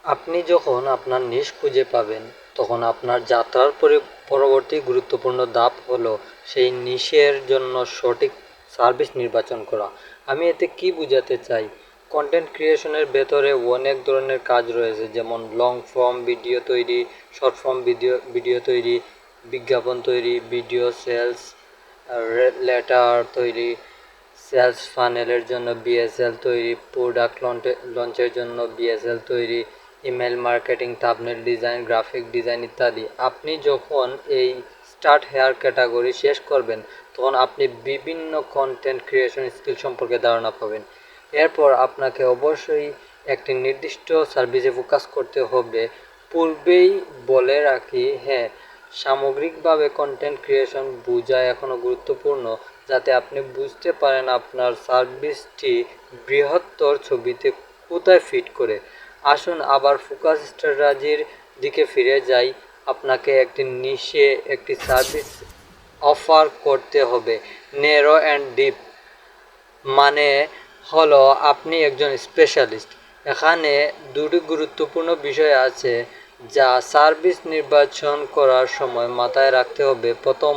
আপনি যখন আপনার নিশ খুঁজে পাবেন, তখন আপনার যাত্রার পরবর্তী গুরুত্বপূর্ণ ধাপ হলো সেই নিশের জন্য সঠিক সার্ভিস নির্বাচন করা। আমি এতে কি বোঝাতে চাই? কন্টেন্ট ক্রিয়েশনের ভেতরে অনেক ধরনের কাজ রয়েছে, যেমন লং ফর্ম ভিডিও তৈরি, শর্ট ফর্ম ভিডিও তৈরি, বিজ্ঞাপন তৈরি, ভিডিও সেলস লেটার তৈরি, সেলস ফানেলের জন্য বিএসএল তৈরি, প্রোডাক্ট লঞ্চের জন্য বিএসএল তৈরি, email marketing, thumbnail design, graphic design ইত্যাদি। আপনি যখন এই স্টার্ট হেয়ার ক্যাটাগরি শেষ করবেন, তখন আপনি বিভিন্ন কন্টেন্ট ক্রিয়েশন স্কিল সম্পর্কে ধারণা পাবেন। এরপর আপনাকে অবশ্যই একটি নির্দিষ্ট সার্ভিসে ফোকাস করতে হবে। পূর্বেই বলে রাখি, হ্যাঁ, সামগ্রিকভাবে কন্টেন্ট ক্রিয়েশন বোঝা এখনও গুরুত্বপূর্ণ, যাতে আপনি বুঝতে পারেন আপনার সার্ভিসটি বৃহত্তর ছবিতে কোথায় ফিট করে। আসুন আবার ফোকাস স্ট্র্যাটেজির দিকে ফিরে যাই। আপনাকে একটি নিশে একটি সার্ভিস অফার করতে হবে। ন্যারো অ্যান্ড ডিপ মানে হলো আপনি একজন স্পেশালিস্ট। এখানে দুটি গুরুত্বপূর্ণ বিষয় আছে যা সার্ভিস নির্বাচন করার সময় মাথায় রাখতে হবে। প্রথম,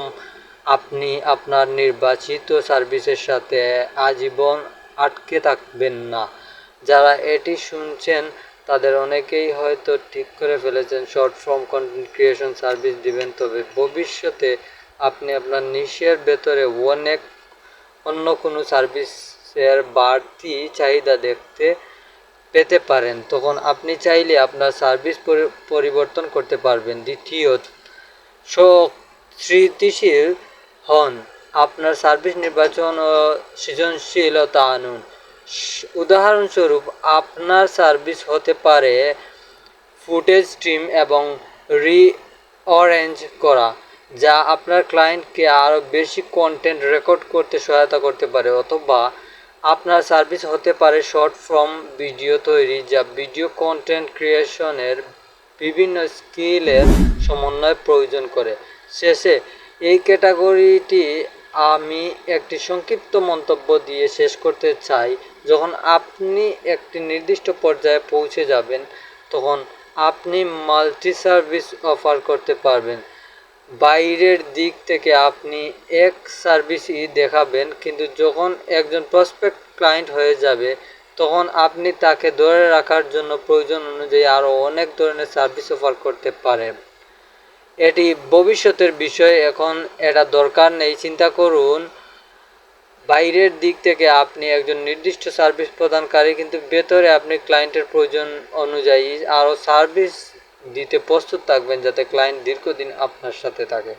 আপনি আপনার নির্বাচিত সার্ভিসের সাথে আজীবন আটকে থাকবেন না। যারা এটি শুনছেন তাদের অনেকেই হয়তো ঠিক করে ফেলেছেন short form content creation service দিবেন, তবে ভবিষ্যতে আপনি আপনার নিশের ভেতরে অন্য কোনো সার্ভিসের বাড়তি চাহিদা দেখতে পেতে পারেন। তখন আপনি চাইলে আপনার সার্ভিস পরিবর্তন করতে পারবেন। দ্বিতীয়, সৃষ্টিশীল হন। আপনার সার্ভিস নির্বাচন ও সৃজনশীলতা আনুন। উদাহরণস্বরূপ, আপনার সার্ভিস হতে পারে ফুটেজ স্ট্রিম এবং রিঅরেঞ্জ করা, যা আপনার ক্লায়েন্টকে আরও বেশি কন্টেন্ট রেকর্ড করতে সহায়তা করতে পারে। অথবা আপনার সার্ভিস হতে পারে শর্ট ফর্ম ভিডিও তৈরি, যা ভিডিও কন্টেন্ট ক্রিয়েশনের বিভিন্ন স্কিলের সমন্বয় প্রয়োজন করে। শেষে, এই ক্যাটাগরিটি আমি একটি সংক্ষিপ্ত মন্তব্য দিয়ে শেষ করতে চাই। যখন আপনি একটি নির্দিষ্ট পর্যায়ে পৌঁছে যাবেন, তখন আপনি মাল্টি সার্ভিস অফার করতে পারবেন। বাইরের দিক থেকে আপনি এক সার্ভিসই দেখাবেন, কিন্তু যখন একজন প্রসপেক্ট ক্লায়েন্ট হয়ে যাবে, তখন আপনি তাকে ধরে রাখার জন্য প্রয়োজন অনুযায়ী আরও অনেক ধরনের সার্ভিস অফার করতে পারেন। এটি ভবিষ্যতের বিষয়, এখন এটা দরকার নেই। চিন্তা করুন, বাইরের দিক থেকে আপনি একজন নির্দিষ্ট সার্ভিস প্রদানকারী, কিন্তু ভেতরে আপনি ক্লায়েন্টের প্রয়োজন অনুযায়ী আরও সার্ভিস দিতে প্রস্তুত থাকবেন, যাতে ক্লায়েন্ট দীর্ঘদিন আপনার সাথে থাকে।